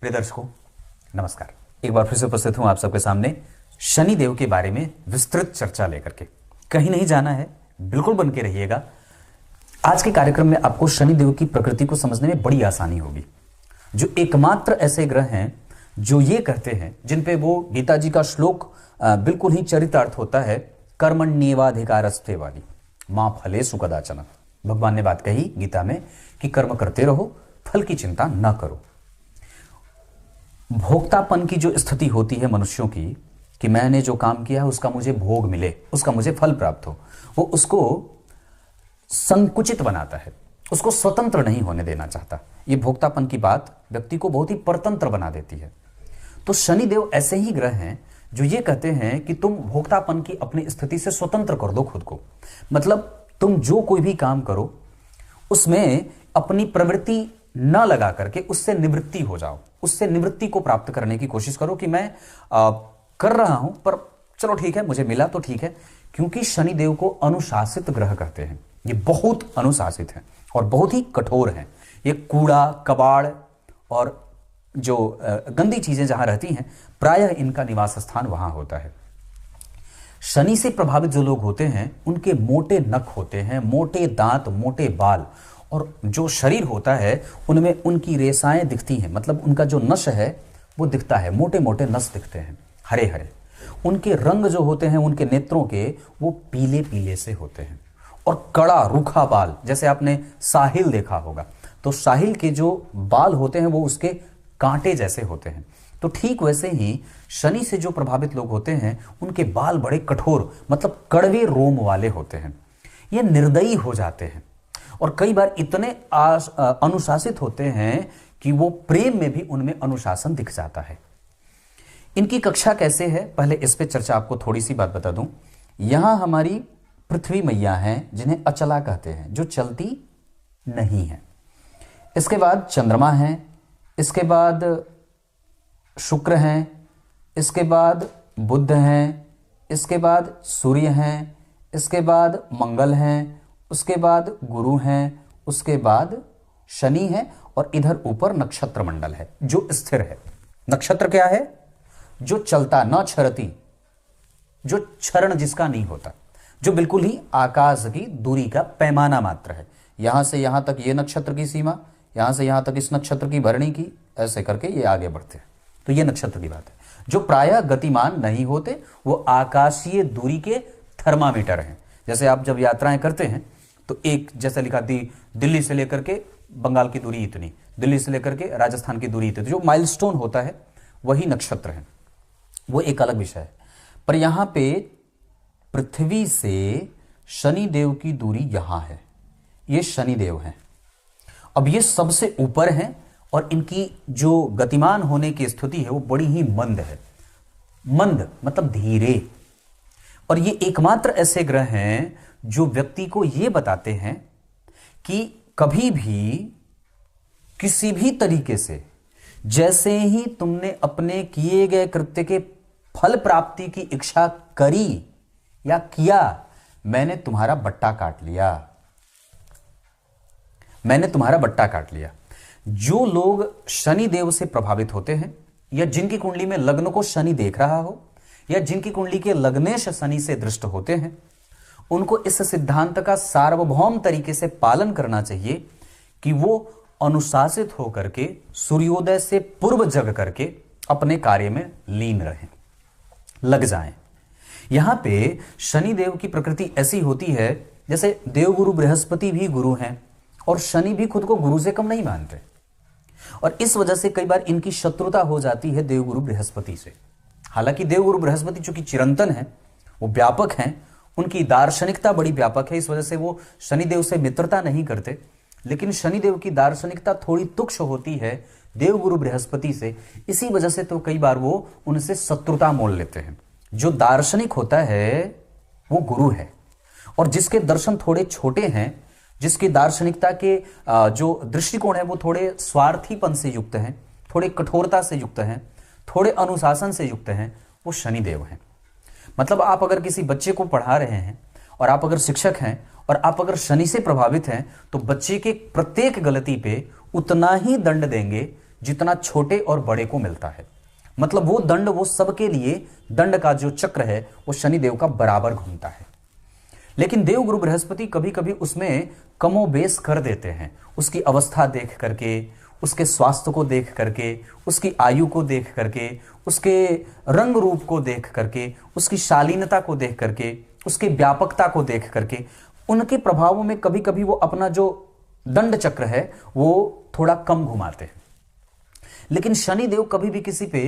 प्रिय दर्शकों, नमस्कार। एक बार फिर से उपस्थित हूं आप सबके सामने शनि देव के बारे में विस्तृत चर्चा लेकर के। कहीं नहीं जाना है, बिल्कुल बन के रहिएगा। आज के कार्यक्रम में आपको शनि देव की प्रकृति को समझने में बड़ी आसानी होगी। जो एकमात्र ऐसे ग्रह हैं जो ये कहते हैं, जिन पे वो गीता जी का श्लोक बिल्कुल ही चरितार्थ होता है, कर्मण्येवाधिकारस्ते वाली मां फलेषु कदाचन। भगवान ने बात कही गीता में कि कर्म करते रहो, फल की चिंता न करो। भोक्तापन की जो स्थिति होती है मनुष्यों की, कि मैंने जो काम किया है उसका मुझे भोग मिले, उसका मुझे फल प्राप्त हो, वो उसको संकुचित बनाता है, उसको स्वतंत्र नहीं होने देना चाहता। ये भोक्तापन की बात व्यक्ति को बहुत ही परतंत्र बना देती है। तो शनिदेव ऐसे ही ग्रह हैं जो ये कहते हैं कि तुम भोक्तापन की अपनी स्थिति से स्वतंत्र कर दो खुद को। मतलब तुम जो कोई भी काम करो उसमें अपनी प्रवृत्ति न लगा करके उससे निवृत्ति हो जाओ, उससे निवृत्ति को प्राप्त करने की कोशिश करो कि मैं कर रहा हूं पर चलो ठीक है, मुझे मिला तो ठीक है। क्योंकि शनिदेव को अनुशासित ग्रह कहते हैं। ये बहुत अनुशासित हैं और बहुत ही कठोर हैं। ये कूड़ा कबाड़ और जो गंदी चीजें जहां रहती हैं, प्रायः इनका निवास स्थान वहां होता है। शनि से प्रभावित जो लोग होते हैं उनके मोटे नख होते हैं, मोटे दांत, मोटे बाल, और जो शरीर होता है उनमें उनकी रेसाएं दिखती हैं। मतलब उनका जो नश है वो दिखता है, मोटे मोटे नस दिखते हैं, हरे हरे। उनके रंग जो होते हैं उनके नेत्रों के, वो पीले पीले से होते हैं। और कड़ा रूखा बाल, जैसे आपने साहिल देखा होगा, तो साहिल के जो बाल होते हैं वो उसके कांटे जैसे होते हैं। तो ठीक वैसे ही शनि से जो प्रभावित लोग होते हैं उनके बाल बड़े कठोर, मतलब कड़वे रोम वाले होते हैं। ये निर्दयी हो जाते हैं और कई बार इतने अनुशासित होते हैं कि वो प्रेम में भी उनमें अनुशासन दिख जाता है। इनकी कक्षा कैसे है, पहले इस पे चर्चा आपको थोड़ी सी बात बता दूं। यहां हमारी पृथ्वी मैया हैं जिन्हें अचला कहते हैं, जो चलती नहीं है। इसके बाद चंद्रमा है, इसके बाद शुक्र हैं, इसके बाद बुध हैं, इसके बाद सूर्य हैं, इसके बाद मंगल हैं, उसके बाद गुरु हैं, उसके बाद शनि है, और इधर ऊपर नक्षत्र मंडल है जो स्थिर है। नक्षत्र क्या है? जो चलता, न छरती, जो क्षरण जिसका नहीं होता, जो बिल्कुल ही आकाश की दूरी का पैमाना मात्र है। यहां से यहां तक ये नक्षत्र की सीमा, यहां से यहां तक इस नक्षत्र की भरणी की, ऐसे करके ये आगे बढ़ते हैं। तो ये नक्षत्र की बात है। जो प्रायः गतिमान नहीं होते वो आकाशीय दूरी के थर्मामीटर हैं। जैसे आप जब यात्राएं करते हैं तो एक जैसे लिखा थी, दिल्ली से लेकर के बंगाल की दूरी इतनी, दिल्ली से लेकर के राजस्थान की दूरी इतनी, जो माइलस्टोन होता है वही नक्षत्र है। वो एक अलग विषय है। पर यहां पे पृथ्वी से शनि देव की दूरी यहां है। ये शनि देव हैं। अब ये सबसे ऊपर हैं और इनकी जो गतिमान होने की स्थिति है वो बड़ी ही मंद है। मंद मतलब धीरे। और ये एकमात्र ऐसे ग्रह हैं जो व्यक्ति को ये बताते हैं कि कभी भी किसी भी तरीके से, जैसे ही तुमने अपने किए गए कृत्य के फल प्राप्ति की इच्छा करी या किया, मैंने तुम्हारा बट्टा काट लिया, मैंने तुम्हारा बट्टा काट लिया। जो लोग शनि देव से प्रभावित होते हैं, या जिनकी कुंडली में लग्न को शनि देख रहा हो, या जिनकी कुंडली के लग्नेश शनि से दृष्ट होते हैं, उनको इस सिद्धांत का सार्वभौम तरीके से पालन करना चाहिए कि वो अनुशासित होकर के सूर्योदय से पूर्व जग करके अपने कार्य में लीन रहें, लग जाएं। यहां पे शनि देव की प्रकृति ऐसी होती है, जैसे देवगुरु बृहस्पति भी गुरु हैं और शनि भी खुद को गुरु से कम नहीं मानते, और इस वजह से कई बार इनकी शत्रुता हो जाती है देवगुरु बृहस्पति से। हालांकि देवगुरु बृहस्पति चूंकि चिरंतन है, वो व्यापक हैं, उनकी दार्शनिकता बड़ी व्यापक है, इस वजह से वो शनिदेव से मित्रता नहीं करते। लेकिन शनिदेव की दार्शनिकता थोड़ी तुच्छ होती है देवगुरु बृहस्पति से, इसी वजह से तो कई बार वो उनसे शत्रुता मोल लेते हैं। जो दार्शनिक होता है वो गुरु है, और जिसके दर्शन थोड़े छोटे हैं, जिसकी दार्शनिकता के जो दृष्टिकोण है वो थोड़े स्वार्थीपन से युक्त हैं, थोड़े कठोरता से युक्त हैं, थोड़े अनुशासन से युक्त हैं, वो शनिदेव हैं। मतलब आप अगर किसी बच्चे को पढ़ा रहे हैं और आप अगर शिक्षक हैं और आप अगर शनि से प्रभावित हैं, तो बच्चे के प्रत्येक गलती पे उतना ही दंड देंगे जितना छोटे और बड़े को मिलता है। मतलब वो दंड, वो सबके लिए दंड का जो चक्र है वो शनिदेव का बराबर घूमता है। लेकिन देवगुरु बृहस्पति कभी कभी उसमें कमोबेश कर देते हैं, उसकी अवस्था देख करके, उसके स्वास्थ्य को देख करके, उसकी आयु को देख करके, उसके रंग रूप को देख करके, उसकी शालीनता को देख करके, उसकी व्यापकता को देख करके, उनके प्रभावों में कभी कभी वो अपना जो दंड चक्र है वो थोड़ा कम घुमाते हैं। लेकिन शनिदेव कभी भी किसी पे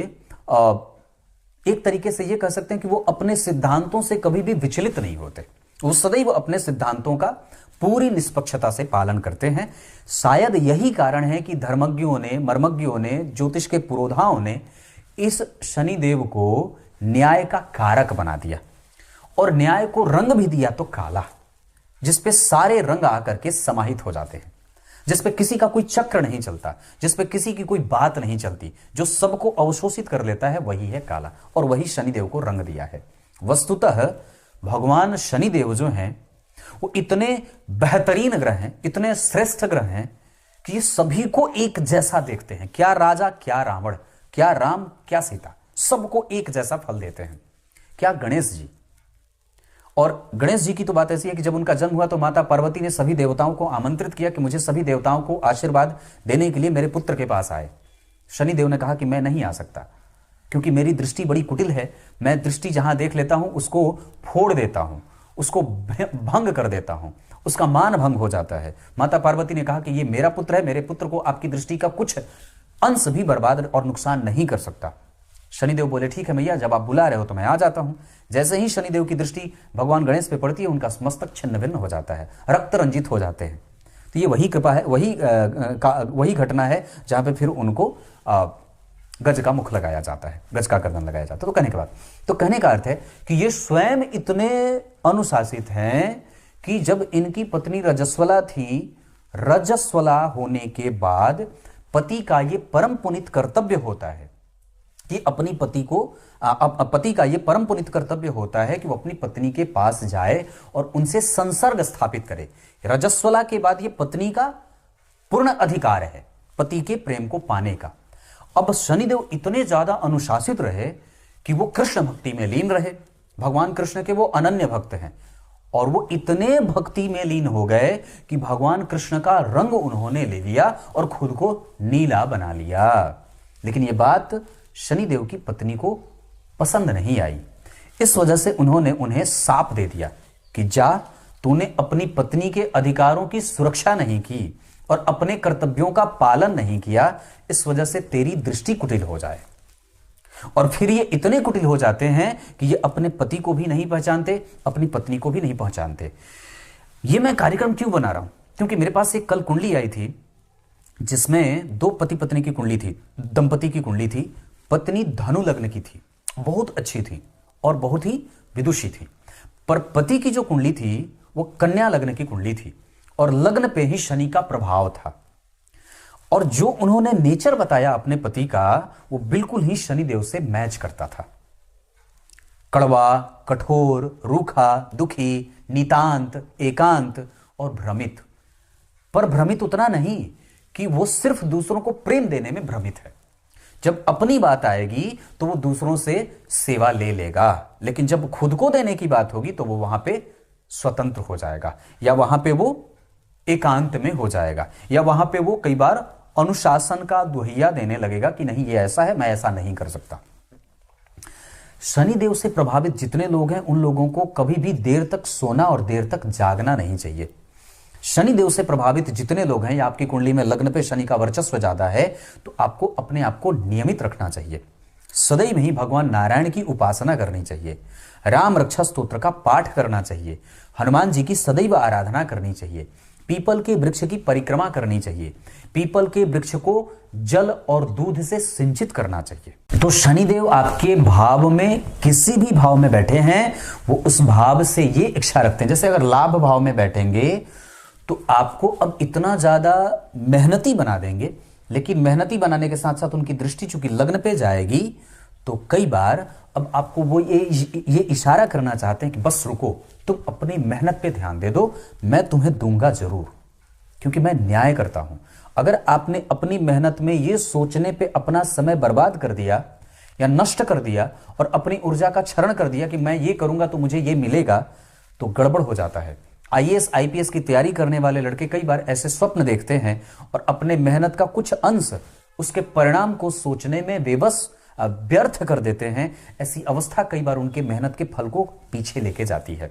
एक तरीके से ये कह सकते हैं कि वो अपने सिद्धांतों से कभी भी विचलित नहीं होते। वो सदैव अपने सिद्धांतों का पूरी निष्पक्षता से पालन करते हैं। शायद यही कारण है कि धर्मज्ञों ने, मर्मज्ञों ने, ज्योतिष के पुरोधाओं ने इस शनिदेव को न्याय का कारक बना दिया और न्याय को रंग भी दिया तो काला, जिसपे सारे रंग आकर के समाहित हो जाते हैं, जिसपे किसी का कोई चक्र नहीं चलता, जिसपे किसी की कोई बात नहीं चलती, जो सबको अवशोषित कर लेता है वही है काला, और वही शनिदेव को रंग दिया है। वस्तुतः भगवान शनिदेव जो हैं वो इतने बेहतरीन ग्रह हैं, इतने श्रेष्ठ ग्रह हैं कि ये सभी को एक जैसा देखते हैं। क्या राजा, क्या रावण, क्या राम, क्या सीता, सबको एक जैसा फल देते हैं। क्या गणेश जी, और गणेश जी की तो बात ऐसी है कि जब उनका जन्म हुआ तो माता पार्वती ने सभी देवताओं को आमंत्रित किया कि मुझे सभी देवताओं को आशीर्वाद देने के लिए मेरे पुत्र के पास आए। शनिदेव ने कहा कि मैं नहीं आ सकता, क्योंकि मेरी दृष्टि बड़ी कुटिल है, मैं दृष्टि जहां देख लेता हूं उसको फोड़ देता हूं, उसको भंग कर देता हूं, उसका मान भंग हो जाता है। माता पार्वती ने कहा कि ये मेरा पुत्र है, मेरे पुत्र को आपकी दृष्टि का कुछ अंश भी बर्बाद और नुकसान नहीं कर सकता। शनिदेव बोले ठीक है मैया, जब आप बुला रहे हो तो मैं आ जाता हूं। जैसे ही शनिदेव की दृष्टि भगवान गणेश पे पड़ती है उनका मस्तक छिन्न भिन्न हो जाता है, रक्त रंजित हो जाते हैं। तो ये वही कृपा है, वही घटना है जहां पे फिर उनको गज का मुख लगाया जाता है, गज का गर्दन लगाया जाता है। तो कहने का अर्थ है कि ये स्वयं इतने अनुशासित हैं कि जब इनकी पत्नी रजस्वला थी, रजस्वला होने के बाद पति का ये परम पुनीत कर्तव्य होता है कि अपनी पति का ये परम पुनीत कर्तव्य होता है कि वो अपनी पत्नी के पास जाए और उनसे संसर्ग स्थापित करे। रजस्वला के बाद ये पत्नी का पूर्ण अधिकार है पति के प्रेम को पाने का। अब शनिदेव इतने ज्यादा अनुशासित रहे कि वो कृष्ण भक्ति में लीन रहे। भगवान कृष्ण के वो अनन्य भक्त हैं और वो इतने भक्ति में लीन हो गए कि भगवान कृष्ण का रंग उन्होंने ले लिया और खुद को नीला बना लिया। लेकिन ये बात शनिदेव की पत्नी को पसंद नहीं आई। इस वजह से उन्होंने उन्हें शाप दे दिया कि जा, तूने अपनी पत्नी के अधिकारों की सुरक्षा नहीं की और अपने कर्तव्यों का पालन नहीं किया, इस वजह से तेरी दृष्टि कुटिल हो जाए। और फिर ये इतने कुटिल हो जाते हैं कि ये अपने पति को भी नहीं पहचानते, अपनी पत्नी को भी नहीं पहचानते। ये मैं कार्यक्रम क्यों बना रहा हूं? क्योंकि मेरे पास एक कल कुंडली आई थी जिसमें दो पति पत्नी की कुंडली थी, दंपति की कुंडली थी। पत्नी धनु लग्न की थी, बहुत अच्छी थी और बहुत ही विदुषी थी। पर पति की जो कुंडली थी वो कन्या लग्न की कुंडली थी और लग्न पे ही शनि का प्रभाव था। और जो उन्होंने नेचर बताया अपने पति का वो बिल्कुल ही शनिदेव से मैच करता था। कड़वा, कठोर, रूखा, दुखी, नितांत, एकांत और भ्रमित। पर भ्रमित उतना नहीं कि वो सिर्फ दूसरों को प्रेम देने में भ्रमित है। जब अपनी बात आएगी तो वो दूसरों से सेवा ले लेगा, लेकिन जब खुद को देने की बात होगी तो वो वहां पे स्वतंत्र हो जाएगा, या वहां पे वो एकांत में हो जाएगा, या वहां पे वो कई बार अनुशासन का दुहिया देने लगेगा कि नहीं ये ऐसा है, मैं ऐसा नहीं कर सकता। शनिदेव से प्रभावित जितने लोग हैं उन लोगों को कभी भी देर तक सोना और देर तक जागना नहीं चाहिए। शनिदेव से प्रभावित जितने लोग हैं या आपकी कुंडली में लग्न पे शनि का वर्चस्व ज्यादा है तो आपको अपने आप को नियमित रखना चाहिए। सदैव ही भगवान नारायण की उपासना करनी चाहिए, राम रक्षा स्तोत्र का पाठ करना चाहिए, हनुमान जी की सदैव आराधना करनी चाहिए, पीपल के वृक्ष की परिक्रमा करनी चाहिए, पीपल के वृक्ष को जल और दूध से सिंचित करना चाहिए। तो शनिदेव आपके भाव में किसी भी भाव में बैठे हैं वो उस भाव से ये इच्छा रखते हैं। जैसे अगर लाभ भाव में बैठेंगे तो आपको अब इतना ज्यादा मेहनती बना देंगे, लेकिन मेहनती बनाने के साथ साथ उनकी दृष्टि चूंकि लग्न पे जाएगी तो कई बार अब आपको वो ये इशारा करना चाहते हैं कि बस रुको, तुम अपनी मेहनत पे ध्यान दे दो, मैं तुम्हें दूंगा जरूर, क्योंकि मैं न्याय करता हूं। अगर आपने अपनी मेहनत में ये सोचने पे अपना समय बर्बाद कर दिया या नष्ट कर दिया और अपनी ऊर्जा का क्षरण कर दिया कि मैं ये करूंगा तो मुझे ये मिलेगा, तो गड़बड़ हो जाता है। आईएएस आईपीएस की तैयारी करने वाले लड़के कई बार ऐसे स्वप्न देखते हैं और अपने मेहनत का कुछ अंश उसके परिणाम को सोचने में बेबस व्यर्थ कर देते हैं। ऐसी अवस्था कई बार उनके मेहनत के फल को पीछे लेके जाती है।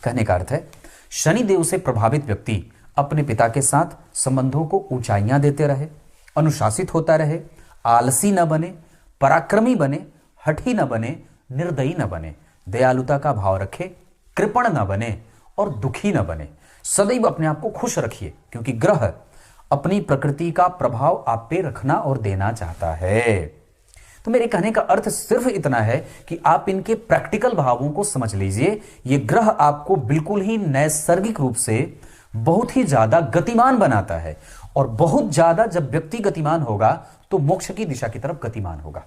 कहने का अर्थ है, शनिदेव से प्रभावित व्यक्ति अपने पिता के साथ संबंधों को ऊंचाइयां देते रहे, अनुशासित होता रहे, आलसी न बने, पराक्रमी बने, हठी न बने, निर्दयी न बने, दयालुता का भाव रखे, कृपण न बने और दुखी न बने। सदैव अपने आप को खुश रखिए, क्योंकि ग्रह अपनी प्रकृति का प्रभाव आप पे रखना और देना चाहता है। तो मेरे कहने का अर्थ सिर्फ इतना है कि आप इनके प्रैक्टिकल भावों को समझ लीजिए। ये ग्रह आपको बिल्कुल ही नैसर्गिक रूप से बहुत ही ज्यादा गतिमान बनाता है, और बहुत ज्यादा जब व्यक्ति गतिमान होगा तो मोक्ष की दिशा की तरफ गतिमान होगा।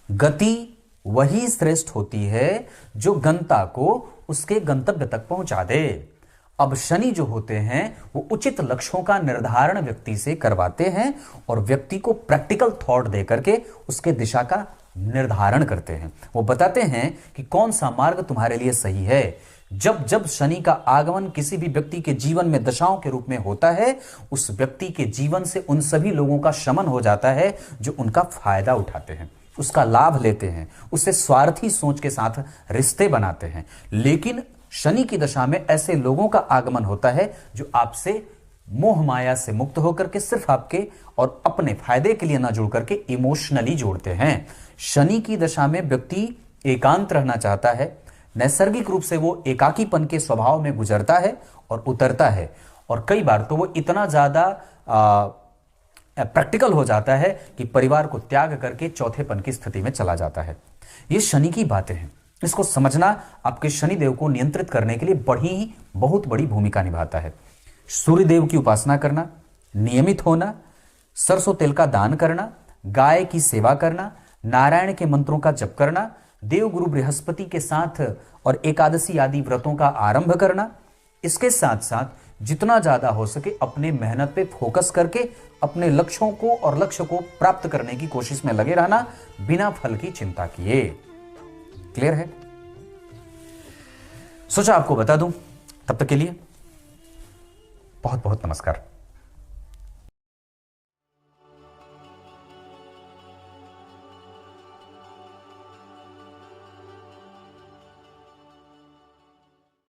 गति वही श्रेष्ठ होती है जो गंता को उसके गंतव्य तक पहुंचा दे। अब शनि जो होते हैं वो उचित लक्ष्यों का निर्धारण व्यक्ति से करवाते हैं और व्यक्ति को प्रैक्टिकल थॉट देकर के उसके दिशा का निर्धारण करते हैं। वो बताते हैं कि कौन सा मार्ग तुम्हारे लिए सही है। जब जब शनि का आगमन किसी भी व्यक्ति के जीवन में दशाओं के रूप में होता है, उस व्यक्ति के जीवन से उन सभी लोगों का शमन हो जाता है जो उनका फायदा उठाते हैं, उसका लाभ लेते हैं, उससे स्वार्थी सोच के साथ रिश्ते बनाते हैं। लेकिन शनि की दशा में ऐसे लोगों का आगमन होता है जो आपसे मोह माया से मुक्त होकर के सिर्फ आपके और अपने फायदे के लिए ना जुड़ करके इमोशनली जोड़ते हैं। शनि की दशा में व्यक्ति एकांत रहना चाहता है, नैसर्गिक रूप से वो एकाकीपन के स्वभाव में गुजरता है और उतरता है, और कई बार तो वो इतना ज्यादा प्रैक्टिकल हो जाता है कि परिवार को त्याग करके चौथेपन की स्थिति में चला जाता है। ये शनि की बातें हैं। इसको समझना आपके शनिदेव को नियंत्रित करने के लिए बहुत बड़ी भूमिका निभाता है। सूर्यदेव की उपासना करना, नियमित होना, सरसों तेल का दान करना, गाय की सेवा करना, नारायण के मंत्रों का जप करना, देवगुरु बृहस्पति के साथ और एकादशी आदि व्रतों का आरंभ करना, इसके साथ साथ जितना ज्यादा हो सके अपने मेहनत पे फोकस करके अपने लक्ष्यों को और लक्ष्य को प्राप्त करने की कोशिश में लगे रहना, बिना फल की चिंता किए। क्लियर है? सोचा आपको बता दूं। तब तक के लिए बहुत बहुत नमस्कार।